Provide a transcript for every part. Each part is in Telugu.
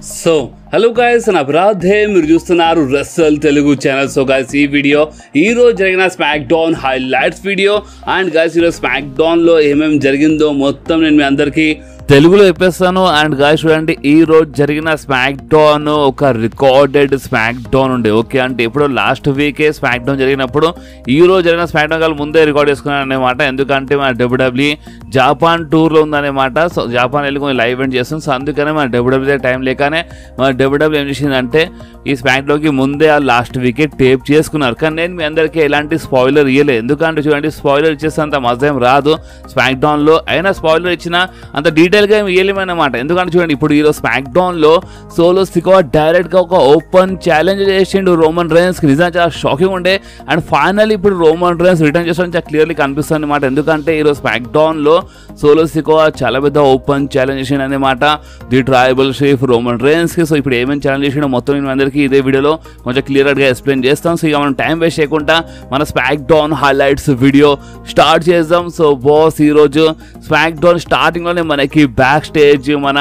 సో హలో గైస్, నా అపరాధే మీరు చూస్తున్నారు Russell Telugu channel. So guys, ఈ వీడియో ఈరోజు జరిగిన smack down highlights video. And guys, ఈరోజు స్మాక్ డౌన్లో ఏమేమి జరిగిందో మొత్తం నేను మీ అందరికీ తెలుగులో చెప్పేస్తాను. అండ్ గాయస్ చూడండి, ఈ రోజు జరిగిన స్మాక్ డౌన్ ఒక రికార్డెడ్ స్మాక్ డౌన్ ఉండే. ఓకే, అంటే ఇప్పుడు లాస్ట్ వీకే స్మాక్ డౌన్ జరిగినప్పుడు ఈ రోజు జరిగిన స్మాక్ డౌన్ కాదు ముందే రికార్డ్ చేసుకున్నాను అనమాట. ఎందుకంటే మన డబ్ల్యూడబ్ల్యూఈ జాపాన్ టూర్లో ఉందన్నమాట. సో జాపాన్ వెళ్ళి కొంచెం లైవ్ ఈవెంట్ చేస్తుంది. సో అందుకనే మన డబ్ల్యూడబ్ల్యూఈ టైం లేకనే మన డబ్ల్యూడబ్ల్యూఈ ఏం చేసిందంటే ఈ స్మాక్ డౌన్కి ముందే ఆ లాస్ట్ వీకే టేప్ చేసుకున్నారు. కానీ నేను మీ అందరికీ ఎలాంటి స్పాయిలర్ ఇవ్వలేదు. ఎందుకంటే చూడండి, స్పాయిలర్ ఇచ్చేస్తే అంత మజా ఏం రాదు స్మాక్ డౌన్లో. అయినా స్పాయిలర్ ఇచ్చిన అంత డీటెయిల్గా ఏమి ఇవ్వలేమన్నమాట. ఎందుకంటే చూడండి, ఇప్పుడు ఈరోజు స్మాక్ డౌన్లో సోలో సికోవా డైరెక్ట్గా ఒక ఓపెన్ ఛాలెంజ్ చేసిండు రోమన్ రైన్స్కి. నిజంగా చాలా షాకింగ్ ఉండే. అండ్ ఫైనల్ ఇప్పుడు రోమన్ రైన్స్ రిటర్న్ చేసిన చాలా క్లియర్లీ కనిపిస్తుంది అనమాట. ఎందుకంటే ఈరోజు స్మాక్ డౌన్లో సోలో సికోవా చాలా పెద్ద ఓపెన్ ఛాలెంజ్ చేసిండు అనమాట ది ట్రైబల్ చీఫ్ రోమన్ రైన్స్కి. సో ఇప్పుడు ఏమేమి ఛాలెంజ్ చేసిండో మొత్తం నేను అందరికీ ఇదే వీడియోలో కొంచెం క్లియర్గా ఎక్స్ప్లెయిన్ చేస్తాం. సో ఇక మనం టైం వేస్ట్ చేయకుండా మన smack down highlights video start చేద్దాం. సో బాస్, ఈరోజు స్మాక్ డౌన్ స్టార్టింగ్లోనే మనకి బ్యాక్ స్టేజ్ మన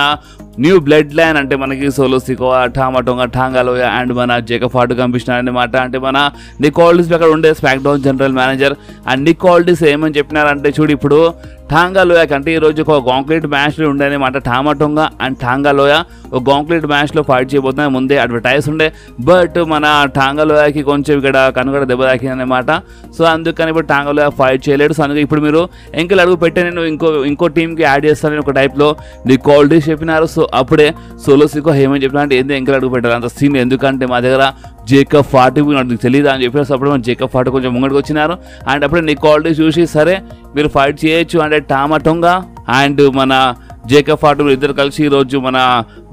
న్యూ బ్లడ్ లైన్ అంటే మనకి సోలో సికోవా, టామాటోంగా, టాంగాలోయ అండ్ మన జేకబ్ హార్ట్ కనిపిస్తున్నారు అనమాట. అంటే మన నిక్ ఆల్డిస్ అక్కడ ఉండే smack down general manager. And Nick Aldis ఏమని చెప్పినారంటే, చూడు ఇప్పుడు టాంగాలోయ కంటే ఈరోజు ఒక కాంక్రీట్ మ్యాచ్లో ఉండే అనమాట. టామాటోంగా అండ్ టాంగాలోయ ఒక కాంక్రీట్ మ్యాచ్లో ఫైట్ చేయబోతున్నాయి. ముందే అడ్వర్టైజ్ ఉండే, బట్ మన టాంగాలోయకి కొంచెం ఇక్కడ కనుగడ దెబ్బ తాకింది అనమాట. సో అందుకని ఇప్పుడు టాంగాలోయ ఫైట్ చేయలేడు. సో అందుకే ఇప్పుడు మీరు ఎంకలు అడుగు పెట్టే నేను ఇంకో టీంకి యాడ్ చేస్తానని ఒక టైప్లో నిక్ ఆల్డిస్ చెప్పినారు. సో అప్పుడే సోలో సికోవా ఏమని చెప్పినా అంటే ఏంది ఎంకలు అడుగు పెట్టారు అంత సీన్, ఎందుకంటే మా దగ్గర జేకబ్ హార్ట్ నాకు తెలియదు అని చెప్పారు. సో అప్పుడు మన జేకబ్ హార్ట్ కొంచెం ముంగడికి వచ్చినారు. అండ్ అప్పుడే నిక్ ఆల్డిస్ చూసి సరే మీరు ఫైట్ చేయొచ్చు అంటే టామాటోంగా అండ్ మన జేకబ్ హార్ట్ ఇద్దరు కలిసి ఈరోజు మన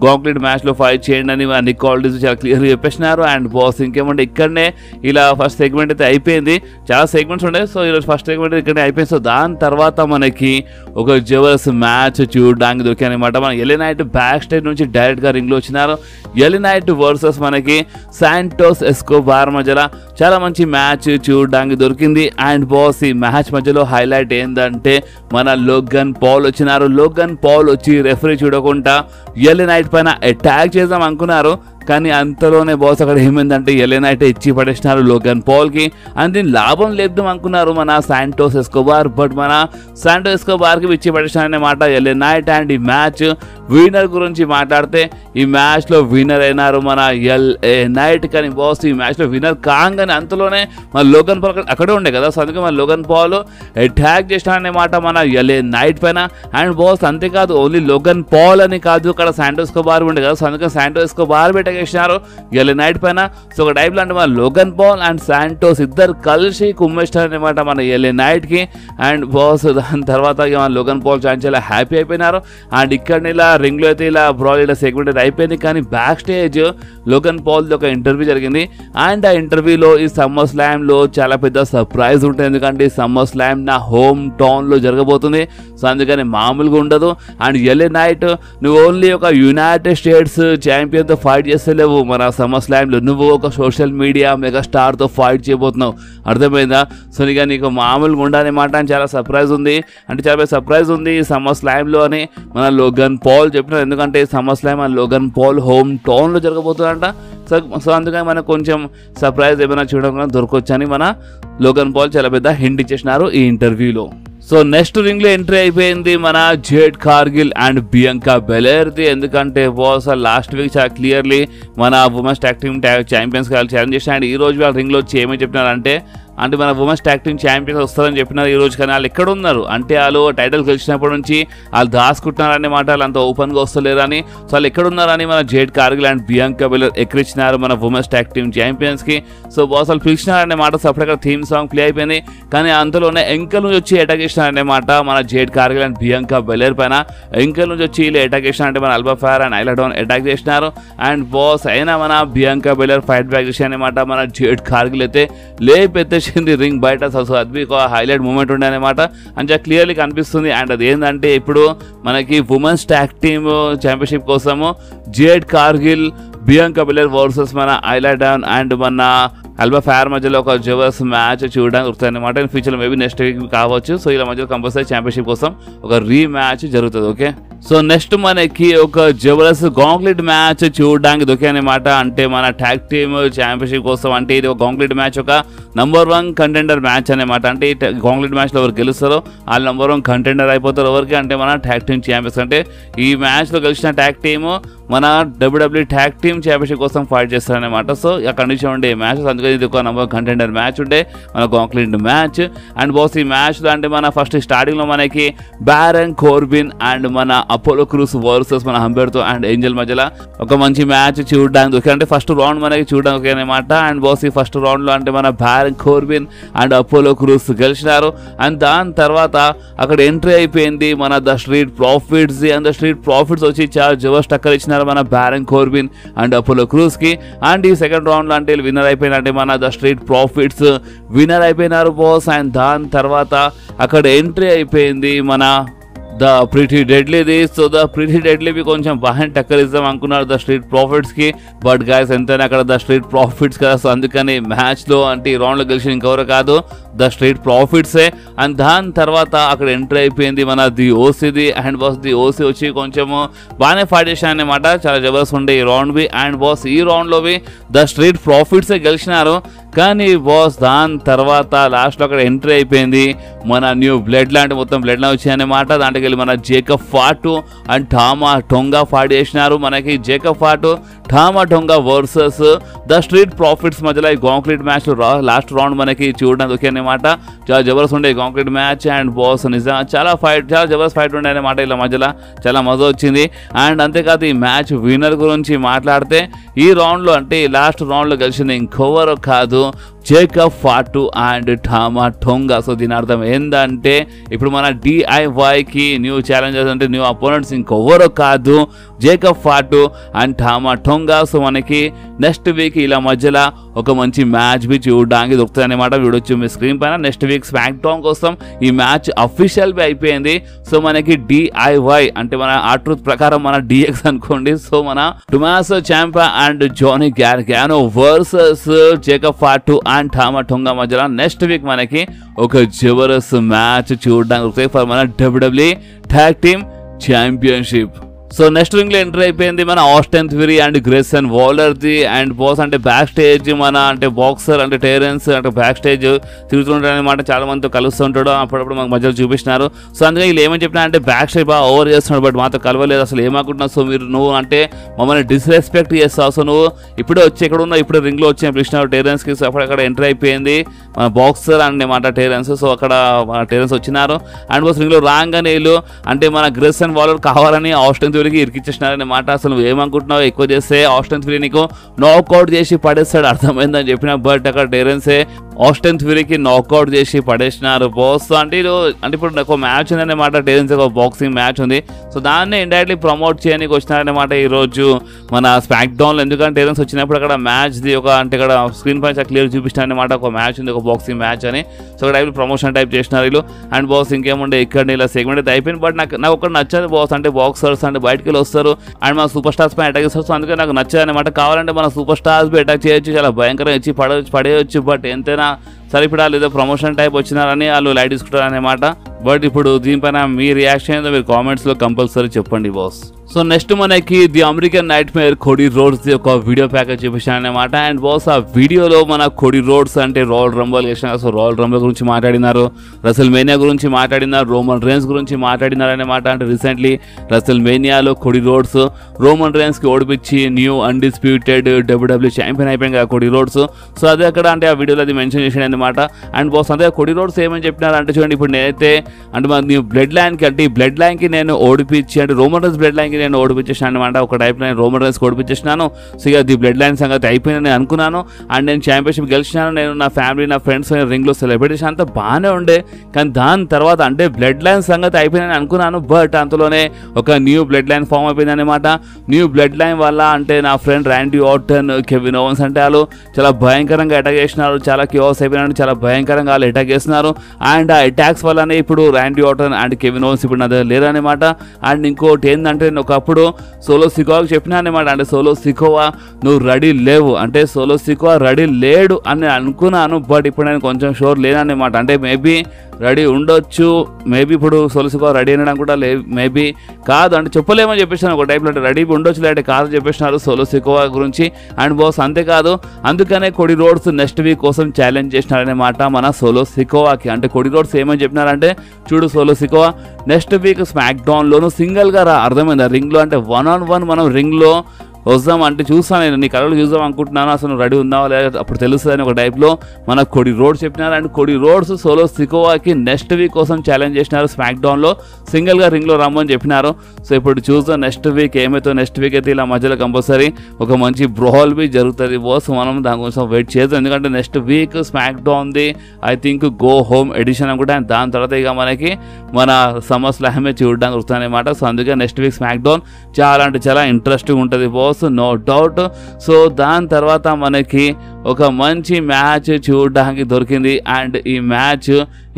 కాంక్రీట్ మ్యాచ్లో ఫైట్ చేయండి అని నిక్ ఆల్డిస్ చాలా క్లియర్గా చెప్పేసినారు. అండ్ బాస్ ఇంకేమంటే ఇక్కడనే ఇలా ఫస్ట్ సెగ్మెంట్ అయితే అయిపోయింది. చాలా సెగ్మెంట్స్ ఉండే. సో ఈరోజు ఫస్ట్ సెగ్మెంట్ ఇక్కడనే అయిపోయింది. సో దాని తర్వాత మనకి ఒక జబర్దస్త్ మ్యాచ్ చూడడానికి దొరికాయి అనమాట. మన ఎలి నైట్ బ్యాక్ స్టేజ్ నుంచి డైరెక్ట్గా రింగ్లో వచ్చినారు. ఎలి నైట్ వర్సెస్ మనకి శాంటోస్ ఎస్కోబార్ మధ్యలో చాలా మంచి మ్యాచ్ చూడడానికి దొరికింది. అండ్ బాస్ ఈ మ్యాచ్ మధ్యలో హైలైట్ ఏంటంటే మన లోగన్ పాల్ వచ్చినారు. లోగన్ పాల్ వచ్చి రెఫరీ చూడకుండా ఎలి నైట్ పైన అటాక్ చేద్దాం అనుకున్నారు. కానీ అంతలోనే బాస్ అక్కడ ఏమైందంటే ఎలి నైట్ ఇచ్చి పడేసినారు లోగన్ పాల్కి. అండ్ దీన్ని లాభం లేద్దాం అనుకున్నారు మన శాంటోస్ ఎస్కోబార్, బట్ మన శాంటోస్ ఎస్కోబార్కి ఇచ్చి పడేసినారన్నమాట ఎలి నైట్. అండ్ ఈ మ్యాచ్ విన్నర్ గురించి మాట్లాడితే ఈ మ్యాచ్లో విన్నర్ అయినారు మన ఎల్ఏ నైట్. కానీ బాస్ ఈ మ్యాచ్లో విన్నర్ కాగానే అంతలోనే మన లోగన్ పాల్ అక్కడే ఉండే కదా. సో అందుకే మన లోగన్ పాల్ అటాక్ చేసినారన్నమాట మన ఎల్ఏ నైట్ పైన. అండ్ బాస్ అంతేకాదు, ఓన్లీ లోగన్ పాల్ అని కాదు, అక్కడ శాంటోస్ ఎస్కోబార్ ఉండే కదా. సో అందుకే శాంటోస్ ఎస్కోబార్ చేసినారు ఎలి నైట్ పైన. సో ఒక టైప్లో అంటే మన లోగన్ పాల్ అండ్ శాంటోస్ ఇద్దరు కలిసి కుమ్మేసినారు అనమాట మన ఎలి నైట్కి. అండ్ బాస్ దాని తర్వాత మన లోగన్ పాల్ చాలా హ్యాపీ అయిపోయినారు. అండ్ ఇక్కడ ఇలా రింగ్లో అయితే ఇలా బ్రాల్ ఇలా సెగ్మెంట్ అయితే అయిపోయింది. కానీ బ్యాక్ స్టేజ్ లోగన్ పాల్ది ఒక ఇంటర్వ్యూ జరిగింది. అండ్ ఆ ఇంటర్వ్యూలో ఈ సమ్మర్ స్లామ్లో చాలా పెద్ద సర్ప్రైజ్ ఉంటుంది. ఎందుకంటే ఈ సమ్మర్ స్లామ్ నా హోమ్ టౌన్లో జరగబోతుంది. సో అందుకని మామూలుగా ఉండదు. అండ్ ఎలి నైట్ నువ్వు ఓన్లీ ఒక యునైటెడ్ స్టేట్స్ ఛాంపియన్తో ఫైట్ చేస్తలేవు మన సమ్మర్ స్లామ్లో, నువ్వు ఒక సోషల్ మీడియా మెగాస్టార్తో ఫైట్ చేయబోతున్నావు. అర్థమైందా? సో ఇక నీకు మామూలుగా ఉండాలన్నమాట అని చాలా సర్ప్రైజ్ ఉంది. అంటే చాలా సర్ప్రైజ్ ఉంది ఈ సమ్మర్ స్లామ్లో అని మన లోగన్ పాల్ చెప్పినారు. ఎందుకంటే సమ్మర్ స్లామ్ మన లోగన్ పాల్ హోమ్ టౌన్లో జరగబోతుందంట. సో అందుకని మనకు కొంచెం సర్ప్రైజ్ ఏమైనా చూడడం దొరకొచ్చని మన లోగన్ పాల్ చాలా పెద్ద హింట్ ఇచ్చేసినారు ఈ ఇంటర్వ్యూలో. సో నెక్స్ట్ రింగ్లో ఎంట్రీ అయిపోయింది మన జేడ్ కార్గిల్ అండ్ బియాంకా బెలెర్ది. ఎందుకంటే బాస్ లాస్ట్ వీక్ చాలా క్లియర్లీ మన women's tag team champions challenge చేసిన. అండ్ ఈ రోజు వాళ్ళ రింగ్లో వచ్చి ఏమని చెప్పినారంటే, అంటే మన ఉమెన్స్ ట్యాగ్ టీమ్ ఛాంపియన్స్ వస్తారని చెప్పినారు ఈ రోజు. కానీ వాళ్ళు ఎక్కడ ఉన్నారు అంటే వాళ్ళు టైటిల్ గెలిచినప్పటి నుంచి వాళ్ళు దాచుకుంటున్నారనే మాట, వాళ్ళు అంత ఓపెన్గా వస్తలేరని. సో వాళ్ళు ఎక్కడ ఉన్నారని మన Jade Cargill and Bianca Belair ఎక్కిరించినారు మన ఉమెన్స్ ట్యాగ్ టీమ్ ఛాంపియన్స్కి. సో బాస్ వాళ్ళు పిలిచినారనే మాట. సో అక్కడ థీమ్ సాంగ్ ప్లే అయిపోయింది. కానీ అంతలోనే ఎంకల్ నుంచి వచ్చి అటాక్ చేసినారనే మాట మన Jade Cargill and Bianca Belair పైన. ఎంకల్ నుంచి వచ్చి వీళ్ళు అటాక్ చేసినారంటే మన Alba Fyre and Isla Dawn attack చేసినారు. అండ్ బాస్ అయినా మన బియాంకా బెలెర్ ఫైట్ బ్యాక్ చేశారనమాట. మన జేడ్ కార్గిల్ అయితే లేపెత్తే రింగ్ బయట. సో అది ఒక హైలైట్ మూమెంట్ ఉండే అనమాట. అండ్ క్లియర్లీ కనిపిస్తుంది. అండ్ అది ఏంటంటే ఇప్పుడు మనకి ఉమెన్స్ ట్యాగ్ టీమ్ ఛాంపియన్షిప్ కోసము జేడ్ కార్గిల్ బియాంకా బెలెర్ వర్సెస్ మన ఐలా డౌన్ అండ్ మన అల్బా ఫైర్ మధ్యలో ఒక జబర్దస్త్ మ్యాచ్ చూడడానికి దొరుకుతుంది అనమాట. ఫ్యూచర్లో మేబీ నెక్స్ట్ వీక్ కావచ్చు. సో ఇలా మధ్యలో కంపల్సరీ ఛాంపియన్షిప్ కోసం ఒక రీ మ్యాచ్ జరుగుతుంది. ఓకే. సో నెక్స్ట్ మనకి ఒక జబర్దస్త్ గాంక్లెట్ మ్యాచ్ చూడడానికి దొరికాయన్నమాట. అంటే మన ట్యాగ్ టీమ్ ఛాంపియన్షిప్ కోసం అంటే ఇది ఒక గాంక్లెట్ మ్యాచ్, ఒక నంబర్ 1 కంటెండర్ మ్యాచ్ అనమాట. అంటే ఈ గాంక్లెట్ మ్యాచ్లో ఎవరు గెలుస్తారో వాళ్ళు నంబర్ 1 కంటెండర్ అయిపోతారు. ఎవరికి అంటే మన ట్యాగ్ టీమ్ ఛాంపియన్స్. అంటే ఈ మ్యాచ్లో గెలిచిన ట్యాగ్ టీమ్ మన WWE ట్యాగ్ టీమ్ ఛాంపియన్షిప్ కోసం ఫైట్ చేస్తారనమాట. సో ఆ కండిషన్ ఉండే మ్యాచెస్, అందుకని ఇది ఒక నంబర్ కంటెండర్ మ్యాచ్ ఉండే మన గాంక్లెట్ మ్యాచ్. అండ్ బాస్ ఈ మ్యాచ్లో అంటే మన ఫస్ట్ స్టార్టింగ్లో మనకి బ్యారన్ కోర్బిన్ అండ్ మన అపోలో క్రూస్ వర్సెస్ మన హంబెర్టో అండ్ ఏంజల్ మధ్యలో ఒక మంచి మ్యాచ్ చూడడానికి దొరికింది. అంటే ఫస్ట్ రౌండ్ మనకి చూడడానికి అనమాట. అండ్ బాస్ ఈ ఫస్ట్ రౌండ్లో అంటే మన Baron Corbin and Apollo Crews గెలిచినారు. అండ్ దాని తర్వాత అక్కడ ఎంట్రీ అయిపోయింది మన the Street Profits. And the Street Profits వచ్చి చాలా జబర్దస్త్ టక్కర్ ఇచ్చినారు మన Baron Corbin and Apollo Crews కి. అండ్ ఈ సెకండ్ రౌండ్ లో అంటే విన్నర్ అయిపోయినట్టే మన ద స్ట్రీట్ ప్రాఫిట్స్ విన్నర్ అయిపోయినారు బాస్. అండ్ దాని తర్వాత అక్కడ ఎంట్రీ అయిపోయింది మన ద ప్రిటీ డెడ్లీది. సో ద ప్రిటీ డెడ్లీవి కొంచెం బాగా టక్కర్ ఇద్దాం అనుకున్నారు ద స్ట్రీట్ ప్రాఫిట్స్ కి. బట్ గాయస్ ఎంతైనా అక్కడ ద స్ట్రీట్ ప్రాఫిట్స్ కదా. సో అందుకని మ్యాచ్ లో అంటే ఈ రౌండ్ లో గెలిచిన ఇంకెవరు కాదు ద స్ట్రీట్ ప్రాఫిట్సే. అండ్ దాని తర్వాత అక్కడ ఎంట్రీ అయిపోయింది మన ది ఓసీది. అండ్ బాస్ ది ఓసీ వచ్చి కొంచెము బాగానే ఫైట్ చేశాను అనమాట. చాలా జబర్దస్త్ ఉండే ఈ రౌండ్ బి. అండ్ బాస్ ఈ రౌండ్ లోవి ద స్ట్రీట్ ప్రాఫిట్సే గెలిచినారు. కానీ బాస్ దాని తర్వాత లాస్ట్లో అక్కడ ఎంట్రీ అయిపోయింది మన న్యూ బ్లడ్ లాంటి మొత్తం బ్లడ్ లా వచ్చాయన్నమాట. దాంట్లోకి వెళ్ళి మన Jacob Fatu and Tama Tonga fight చేసినారు. మనకి Jacob Fatu Tama Tonga versus the Street Profits మధ్యలో ఈ గాంక్లెట్ మ్యాచ్ లాస్ట్ రౌండ్ మనకి చూడడానికి దొరికాయన్నమాట. చాలా జబర్దస్త్ ఉండే గాంక్లెట్ మ్యాచ్. అండ్ బాస్ నిజంగా చాలా జబర్దస్త్ ఫైట్ ఉండే అనమాట. ఇలా మధ్యలో చాలా మజా వచ్చింది. అండ్ అంతేకాదు ఈ మ్యాచ్ విన్నర్ గురించి మాట్లాడితే ఈ రౌండ్లో అంటే ఈ లాస్ట్ రౌండ్లో గెలిచింది ఇంకెవరో కాదు Jacob Fatu and Tama Tonga. So దీని అర్థం ఏంటంటే ఇప్పుడు మన DIYకి న్యూ ఛాలెంజర్స్ అంటే న్యూ అపోనెంట్స్ ఇంకెవరో కాదు Jacob Fatu and Tama Tonga. So మనకి నెక్స్ట్ వీక్ ఇలా మధ్యలో ఒక మంచి మ్యాచ్ బి చూడడానికి దొరుకుతుంది అనమాట. వీడొచ్చు మీ స్క్రీన్ పైన నెక్స్ట్ వీక్ స్మాక్ డౌన్ కోసం ఈ మ్యాచ్ అఫీషియల్ బి అయిపోయింది. సో మనకి DIY అంటే మన ఆట్రూత్ ప్రకారం మన DX అనుకోండి. సో మన Tommaso Ciampa and Johnny Gargano versus Jacob Fatu and Tama Tonga మధ్యలో నెక్స్ట్ వీక్ మనకి ఒక జబర్దస్త్ మ్యాచ్ చూడడానికి దొరుకుతాయి ఫర్ మన WWE tag team championship. So next ring లో ఎంటర్ అయిపోయింది మన Austin theory and gracing Waller the. And boss అంటే బ్యాక్ స్టేజ్ మన అంటే బాక్సర్ అంటే టెరెన్స్ అంటే బ్యాక్ స్టేజ్ తిరుగుతుంటాడు అనమాట. చాలా మందితో కలుస్తుంటాడు. అప్పుడప్పుడు మాకు మధ్యలో చూపిస్తున్నారు. సో అందుకే వీళ్ళు ఏమని చెప్పినా అంటే బ్యాక్ స్టేజ్ బాగా ఓవర్ చేస్తున్నాడు బట్ మాతో కలవలేదు అసలు ఏమనుకుంటున్నావు. సో నువ్వు అంటే మమ్మల్ని డిస్రెస్పెక్ట్ చేస్తావు. సో నువ్వు ఇప్పుడే వచ్చి ఎక్కడ ఉన్నావు ఇప్పుడే రింగ్ లో వచ్చి పిలిచినావు టెరెన్స్ కి. సో అక్కడ ఎంటర్ అయిపోయింది మన బాక్సర్ అనమాట టెరెన్స్. సో అక్కడ టెరెన్స్ వచ్చినారు. అండ్ బాస్ రింగ్ లో రాగానే వీళ్ళు అంటే మన గ్రేసన్ వాలర్ కావాలని ఆస్టిన్ ఇరికిచ్చేసినారనమాట. అసలు నువ్వు ఏమనుకుంటున్నావు ఎక్కువ చేస్తే ఆస్టిన్ థ్యూరీ నీకు నాక్అవుట్ చేసి పడేస్తాడు అర్థమైందని చెప్పిన. బట్ అక్కడ టెరెన్సే ఆస్టిన్ థ్యూరీకి నాక్అవుట్ చేసి పడేసినారు బాస్. అంటే ఇప్పుడు ఒక మ్యాచ్ ఉందన్నమాట. టెరెన్స్ ఒక బాక్సింగ్ మ్యాచ్ ఉంది. సో దాన్ని ఇండైరెక్ట్లీ ప్రమోట్ చేయడానికి వచ్చినారనమాట ఈరోజు మన స్మాక్ డౌన్లో. ఎందుకంటే టెరెన్స్ వచ్చినప్పుడు అక్కడ మ్యాచ్ది ఒక అంటే ఇక్కడ స్క్రీన్ పైన క్లియర్ చూపిస్తారనమాట ఒక మ్యాచ్ ఉంది ఒక బాక్సింగ్ మ్యాచ్ అని. సో అక్కడ టైప్ ప్రమోషన్ టైప్ చేసినారు వీళ్ళు. అండ్ బాస్ ఇంకేముండే ఇక్కడ ఇలా సెగ్మెంట్ అయితే అయిపోయింది. బట్ నాకు ఒకటి నచ్చదు బాస్ అంటే బాక్సర్స్ అంటే బయటకి వస్తారు అండ్ మన సూపర్ స్టార్స్ పై అటాక్ చేస్తారు. సో అందుకే నాకు నచ్చదు అనమాట. కావాలంటే మన సూపర్ స్టార్స్ పై అటాక్ చేయొచ్చు చాలా భయంకరంగా ఇచ్చి పడేయచ్చు. బట్ ఎంతైనా సరే ఇప్పుడు వాళ్ళు ఏదో ప్రమోషన్ టైప్ వచ్చినారని వాళ్ళు లైట్ తీసుకుంటారు అనమాట. బట్ ఇప్పుడు దీనిపైన మీ రియాక్షన్ ఏదో మీరు కామెంట్స్లో కంపల్సరీ చెప్పండి బాస్. సో నెక్స్ట్ మనకి the American Nightmare Cody Rhodes ఒక వీడియో ప్యాకేజ్ చూపించాను అనమాట. అండ్ బాస్ ఆ వీడియోలో మన కోడీ రోడ్స్ అంటే రాయల్ రంబల్ చేసినారు. సో రాయల్ రంబల్ గురించి మాట్లాడినారు, రసల్ మేనియా గురించి మాట్లాడినారు, రోమన్ రేన్స్ గురించి మాట్లాడినారు అనమాట. అంటే రీసెంట్లీ రసల్ మేనియాలో కోడీ రోడ్స్ రోమన్ రేన్స్కి ఓడిపించి న్యూ అన్డిస్ప్యూటెడ్ WWE ఛాంపియన్ అయిపోయింది కదా కోడీ రోడ్స్. సో అదే అక్కడ అంటే ఆ వీడియోలో అది మెన్షన్ చేసాడు అనమాట. అండ్ బాస్ అదే కోడీ రోడ్స్ ఏమని చెప్పినారు అంటే చూడండి ఇప్పుడు నేనైతే అంటే నీ బ్లడ్ లైన్కి అంటే ఈ బ్లడ్ లైన్కి నేను ఓడిపించి అంటే రోమన్ రేన్స్ బ్లడ్ లైన్కి నేను ఓడిపించేసాను అనమాట. ఒక టైప్ నేను రోమన్ రేన్స్కి ఓడిపించేసినాను. సో ఇక ది బ్లడ్ లైన్ సంగతి అయిపోయిందని నేను అనుకున్నాను. అండ్ నేను ఛాంపియన్షిప్ గెలిచినాను. నేను నా ఫ్యామిలీ నా ఫ్రెండ్స్ రింగ్లో సెలబ్రేట్ చేసిన అంతా బాగానే ఉండే. కానీ దాని తర్వాత అంటే బ్లడ్ లైన్ సంగతి అయిపోయిందని అనుకున్నాను. బట్ అంతలోనే ఒక న్యూ బ్లడ్ లైన్ ఫామ్ అయిపోయింది అనమాట. న్యూ బ్లడ్ లైన్ వల్ల అంటే నా friend Randy Orton, Kevin ovens అంటే వాళ్ళు చాలా భయంకరంగా అటాక్ చేసినారు. చాలా క్యూస్ అయిపోయినారు. చాలా భయంకరంగా వాళ్ళు అటాక్ చేస్తున్నారు. అండ్ ఆ అటాక్స్ వల్లనే ఇప్పుడు Randy Orton and Kevin ovens ఇప్పుడు నా దగ్గర లేరనమాట. అండ్ ఇంకోటి ఏంటంటే నేను ఒకప్పుడు సోలో సికోవాకి చెప్పినా అనమాట. అంటే సోలో సికోవా నువ్వు రెడీ లేవు అంటే సోలో సికోవా రెడీ లేడు అని అనుకున్నాను. బట్ ఇప్పుడు నేను కొంచెం షూర్ లేనన్నమాట. అంటే మేబీ రెడీ ఉండొచ్చు, మేబీ ఇప్పుడు సోలో సికోవా రెడీ అనడం కూడా మేబీ కాదు అంటే చెప్పలేమని చెప్పేసినారు ఒక టైప్లో, అంటే రెడీ ఉండొచ్చు లేదంటే కాదు చెప్పేసినారు సోలో సికోవా గురించి. అండ్ బాస్ అంతేకాదు అందుకనే కోడి రోడ్స్ నెక్స్ట్ వీక్ కోసం ఛాలెంజ్ చేసినారనే మాట మన సోలో సికోవాకి. అంటే కోడి రోడ్స్ ఏమని చెప్పినారంటే, చూడు సోలో సికోవా నెక్స్ట్ వీక్ స్మాక్ డౌన్లోను సింగిల్గా రా, అర్థమైందా, రింగ్లో అంటే 1-on-1 మనం రింగ్లో వద్దాం అంటే చూస్తాను, నేను నీ కళలు చూద్దాం అనుకుంటున్నాను, అసలు నువ్వు రెడీ ఉన్నావా లేదా అప్పుడు తెలుస్తుందని ఒక టైప్లో మన కోడి రోడ్స్ చెప్పినారు. అండ్ కోడి రోడ్స్ సోలో సికోవాకి నెక్స్ట్ వీక్ కోసం ఛాలెంజ్ చేసినారు, స్మాక్ డౌన్లో సింగిల్గా రింగ్లో రమ్మని చెప్పినారు. సో ఇప్పుడు చూద్దాం నెక్స్ట్ వీక్ ఏమైతే. నెక్స్ట్ వీక్ అయితే ఇలా మధ్యలో కంపల్సరీ ఒక మంచి బ్రోల్ బి జరుగుతుంది బాస్, మనం దాని కోసం వెయిట్ చేద్దాం. ఎందుకంటే నెక్స్ట్ వీక్ స్మాక్ డౌన్ది I think go home edition అనుకుంటా, అండ్ దాని తర్వాత ఇక మనకి మన సమ్మర్ స్లామే చూడడానికి వస్తుంది అనమాట. సో అందుకే నెక్స్ట్ వీక్ స్మాక్ డౌన్ చాలా అంటే చాలా ఇంట్రెస్టింగ్ ఉంటుంది బాస్, నో డౌట్. సో దాని తర్వాత మనకి ఒక మంచి మ్యాచ్ చూడడానికి దొరికింది. అండ్ ఈ మ్యాచ్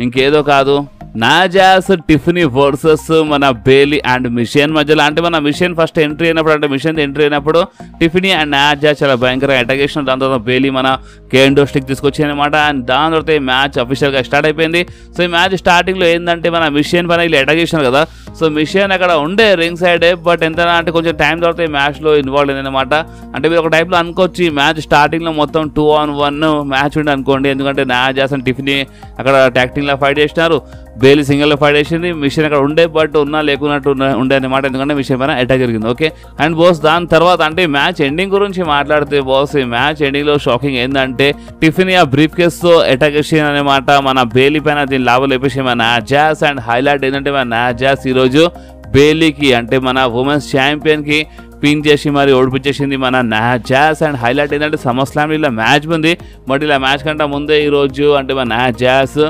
ఇంకేదో కాదు, నాజాస్ టిఫనీ వర్సెస్ మన బేలీ అండ్ మిషన్ మధ్యలో. అంటే మన మిషన్ ఫస్ట్ ఎంట్రీ అయినప్పుడు, అంటే మిషన్ ఎంట్రీ అయినప్పుడు టిఫనీ అండ్ నాజా చాలా భయంకరంగా అటాక్ చేసిన, దాని తర్వాత బేలీ మన కేండో స్టిక్ తీసుకొచ్చింది అనమాట. అండ్ దాని తర్వాత ఈ మ్యాచ్ అఫీషియల్గా స్టార్ట్ అయిపోయింది. సో ఈ మ్యాచ్ స్టార్టింగ్లో ఏంటంటే మన మిషన్ పైన వీళ్ళు అటాక్ చేసినారు కదా, సో మిషన్ అక్కడ ఉండే రింగ్ సైడే, బట్ ఎంత అంటే కొంచెం టైం తర్వాత ఈ మ్యాచ్లో ఇన్వాల్వ్ అయింది అనమాట. అంటే మీరు ఒక టైప్లో అనుకోవచ్చు ఈ మ్యాచ్ స్టార్టింగ్లో మొత్తం 2-on-1 మ్యాచ్ ఉండే అనుకోండి, ఎందుకంటే నాజాస్ అండ్ టిఫనీ అక్కడ ట్యాక్టింగ్లో ఫైట్ చేసినారు, బేలీ సింగిల్లో ఫైట్ చేసింది, మిషన్ అక్కడ ఉండే బట్ ఉన్నా లేకున్నట్టు ఉండే అనమాట, ఎందుకంటే మిషన్ పైన అటాక్ జరిగింది. ఓకే అండ్ బాస్ దాని తర్వాత అంటే మ్యాచ్ ఎండింగ్ గురించి మాట్లాడితే బాస్, ఈ మ్యాచ్ ఎండింగ్లో షాకింగ్ ఏంటంటే టిఫనీ ఆ బ్రీఫ్ కేస్తో అటాక్ చేసింది అనమాట మన బేలీ పైన, దీని లాభం లేపేసి మన నాజాస్. అండ్ హైలైట్ ఏంటంటే మన నాజాస్ ఈరోజు బేలీకి అంటే మన ఉమెన్స్ ఛాంపియన్కి పిన్ చేసి మరి ఓడిపించేసింది మన నాజాస్. అండ్ హైలైట్ ఏంటంటే సమ్మర్ స్లామ్ ఇలా మ్యాచ్ ఉంది, బట్ ఇలా మ్యాచ్ కంటే ముందే ఈరోజు అంటే మన నాజాస్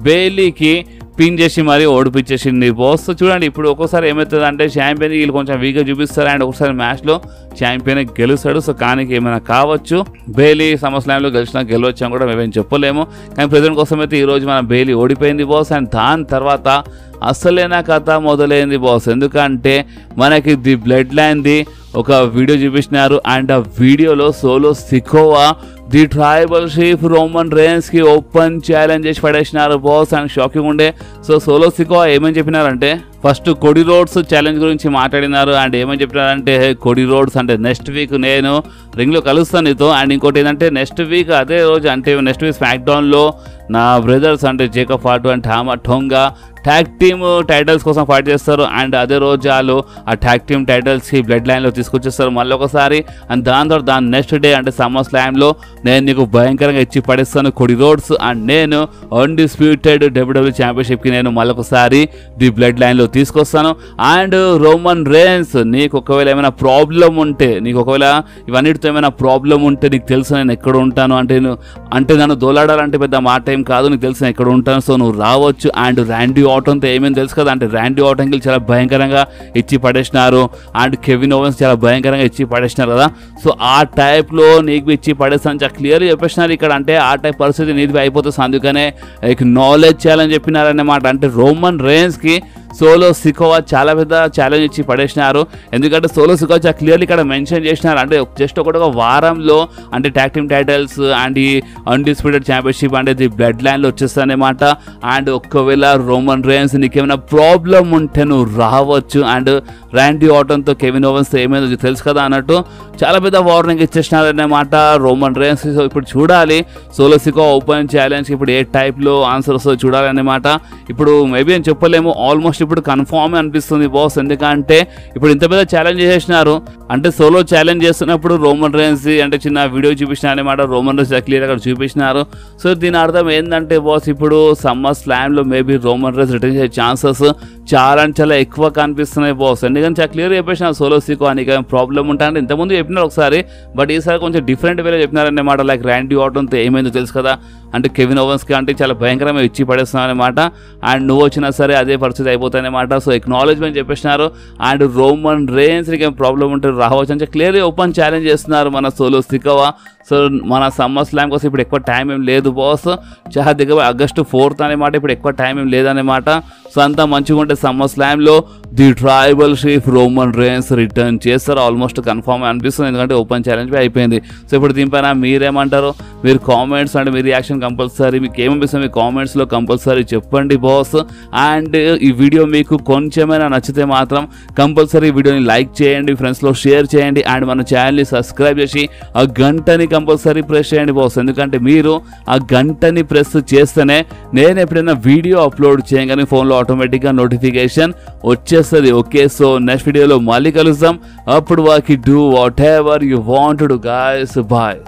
బేలీకి పిన్ చేసి మరి ఓడిపించేసింది బాస్. చూడండి ఇప్పుడు ఒక్కోసారి ఏమవుతుంది అంటే ఛాంపియన్ వీళ్ళు కొంచెం వీక్గా చూపిస్తారు, అండ్ ఒకసారి మ్యాచ్లో ఛాంపియన్ గెలుస్తాడు. సో కానీ ఏమైనా కావచ్చు, బేలీ సమ్మర్ స్లామ్లో గెలవచ్చు అని కూడా మేమేం చెప్పలేము, కానీ ప్రెజెంట్ కోసం అయితే ఈరోజు మన బేలీ ఓడిపోయింది బాస్. అండ్ దాని తర్వాత అసలైన కథ మొదలైంది బాస్, ఎందుకంటే మనకి ది బ్లడ్ లైన్ది ఒక వీడియో చూపించినారు. అండ్ ఆ వీడియోలో Solo Sikoa the tribal chief Roman రేన్స్కి ఓపెన్ ఛాలెంజ్ చేసి పడేసినారు బాస్. అండ్ షాకింగ్ ఉండే. సో సోలో సికోవా ఏమని చెప్పినారంటే, ఫస్ట్ కోడి రోడ్స్ ఛాలెంజ్ గురించి మాట్లాడినారు. అండ్ ఏమని చెప్పినారంటే, కోడి రోడ్స్ అంటే నెక్స్ట్ వీక్ నేను రింగ్లో కలుస్తాను నీతో, అండ్ ఇంకోటి ఏంటంటే నెక్స్ట్ వీక్ అదే రోజు అంటే నెక్స్ట్ వీక్ స్మాక్ డౌన్లో నా బ్రదర్స్ అంటే Jacob Fatu and trauma Tonga tag team titles కోసం ఫైట్ చేస్తారు. అండ్ అదే రోజు వాళ్ళు ఆ ట్యాగ్ టీమ్ టైటిల్స్కి బ్లడ్ లైన్లో తీసుకొచ్చేస్తారు మళ్ళీ ఒకసారి. అండ్ దాని తర్వాత దాని నెక్స్ట్ డే అంటే సమ్మర్ స్లామ్లో నేను నీకు భయంకరంగా ఇచ్చి పడేస్తాను కోడి రోడ్స్, అండ్ నేను అన్డిస్ప్యూటెడ్ WWE ఛాంపియన్షిప్కి నేను మళ్ళొకసారి ది బ్లడ్ లైన్లో తీసుకొస్తాను. అండ్ రోమన్ రేన్స్ నీకు ఒకవేళ ఏమైనా ప్రాబ్లం ఉంటే, నీకు ఒకవేళ ఇవన్నిటితో ఏమైనా ప్రాబ్లం ఉంటే నీకు తెలుసు నేను ఎక్కడ ఉంటాను, అంటే నన్ను దోలాడాలంటే పెద్ద మాట ఏం కాదు, నీకు తెలుసు నేను ఎక్కడ ఉంటాను, సో నువ్వు రావచ్చు. అండ్ ర్యాండీ ఆర్టన్తో ఏమేమి తెలుసు కదా, అంటే ర్యాండీ ఆర్టన్కి చాలా భయంకరంగా ఇచ్చి పడేసినారు, అండ్ కెవిన్ ఓవెన్స్ చాలా భయంకరంగా ఇచ్చి పడేసినారు కదా, సో ఆ టైప్లో నీకు ఇచ్చి పడేస్తాను చాలా క్లియర్గా చెప్పేసినారు ఇక్కడ. అంటే ఆ టైప్ పరిస్థితి నీది అయిపోతుంది, అందుకనే నాలెడ్జ్ చేయాలని చెప్పినారన్నమాట. అంటే రోమన్ రేన్స్కి సోలో సికోవా చాలా పెద్ద ఛాలెంజ్ ఇచ్చి పడేసినారు, ఎందుకంటే సోలో సికోవా చాలా క్లియర్లీ ఇక్కడ మెన్షన్ చేసినారు. అంటే జస్ట్ ఒక వారంలో అంటే ట్యాగ్ టీమ్ టైటిల్స్ అండ్ ఈ అన్డిస్ప్యూటెడ్ ఛాంపియన్షిప్ అంటే ది బ్లడ్ లైన్లో వచ్చేస్తానమాట. అండ్ ఒకవేళ రోమన్ రేన్స్ నీకేమైనా ప్రాబ్లం ఉంటే నువ్వు రావచ్చు, అండ్ ర్యాండీ ఆర్టన్తో కెవిన్ ఓవెన్స్తో ఏమైందో తెలుసు కదా అన్నట్టు చాలా పెద్ద వార్నింగ్ ఇచ్చేసినారన్నమాట రోమన్ రేన్స్. ఇప్పుడు చూడాలి సోలో సికోవా ఓపెన్ ఛాలెంజ్ ఇప్పుడు ఏ టైప్లో ఆన్సర్ వస్తుందో చూడాలన్నమాట. ఇప్పుడు మేబీ అని చెప్పలేము, ఆల్మోస్ట్ ఇప్పుడు కన్ఫామ్ అనిపిస్తుంది బాస్, ఎందుకంటే ఇప్పుడు ఇంత పెద్ద ఛాలెంజ్ చేసేసినారు. అంటే సోలో ఛాలెంజ్ చేస్తున్నప్పుడు రోమన్ రేన్స్ అంటే చిన్న వీడియో చూపించినారు అనమాట, రోమన్ రేన్స్ క్లియర్ అక్కడ చూపించినారు. సో దీని అర్థం ఏంటంటే బాస్, ఇప్పుడు సమ్మర్ స్లామ్లో మేబీ రోమన్ రేన్స్ రిటర్న్ చేసే ఛాన్సెస్ చాలా చాలా ఎక్కువ కనిపిస్తున్నాయి బాస్, ఎందుకంటే చాలా క్లియర్ చెప్పేసిన సోలో సికోవా నీకు ప్రాబ్లం ఉంటా అంటే ఇంతకుముందు చెప్పినారు ఒకసారి, బట్ ఈసారి కొంచెం డిఫరెంట్ వేలో చెప్పినారన్నమాట. లైక్ ర్యాండీ ఆర్టన్తో ఏమైందో తెలుసు కదా, అంటే కెవిన్ ఓవెన్స్కి అంటే చాలా భయంకరంగా ఇచ్చి పడేస్తున్నావు అనమాట, అండ్ నువ్వు వచ్చినా సరే అదే పరిస్థితి అయిపోతుంది అనమాట. సో ఎక్నాలజ్మెంట్ చెప్పేసినారు, అండ్ రోమన్ రేన్స్ నీకు ఏం ప్రాబ్లం ఉంటే రావచ్చు అని క్లియర్లీ ఓపెన్ ఛాలెంజ్ చేస్తున్నారు మన సోలో సికోవా. సో మన సమ్మర్ స్లామ్ కోసం ఇప్పుడు ఎక్కువ టైం ఏం లేదు బాస్, చాలా దగ్గర August 4th అనమాట, ఇప్పుడు ఎక్కువ టైం ఏం లేదన్నమాట. సో అంతా మంచిగా ఉంటే సమ్మర్ స్లామ్లో the tribal chief Roman Reigns return చేస్తారు, ఆల్మోస్ట్ కన్ఫర్మ్ అనిపిస్తుంది, ఎందుకంటే ఓపెన్ ఛాలెంజ్ అయిపోయింది. సో ఇప్పుడు దీనిపైన మీరేమంటారు, మీరు కామెంట్స్ అంటే మీ రియాక్షన్ కంపల్సరీ, మీకు ఏమనిపిస్తుంది మీ కామెంట్స్లో కంపల్సరీ చెప్పండి బాస్. అండ్ ఈ వీడియో మీకు కొంచెమైనా నచ్చితే మాత్రం కంపల్సరీ వీడియోని లైక్ చేయండి, ఫ్రెండ్స్లో షేర్ చేయండి, అండ్ మన ఛానల్ని సబ్స్క్రైబ్ చేసి ఆ గంటని కంపల్సరీ ప్రెస్ చేయండి బాస్. ఎందుకంటే మీరు ఆ గంటని ప్రెస్ చేస్తేనే నేను ఎప్పుడైనా వీడియో అప్లోడ్ చేయగానే ఫోన్లో ఆటోమేటిక్గా నోటిఫికేషన్ వచ్చేస్తుంది. ఓకే, సో నెక్స్ట్ వీడియోలో మళ్ళీ కలుద్దాం. అప్పుడు వాకి do whatever you want to guys. Bye.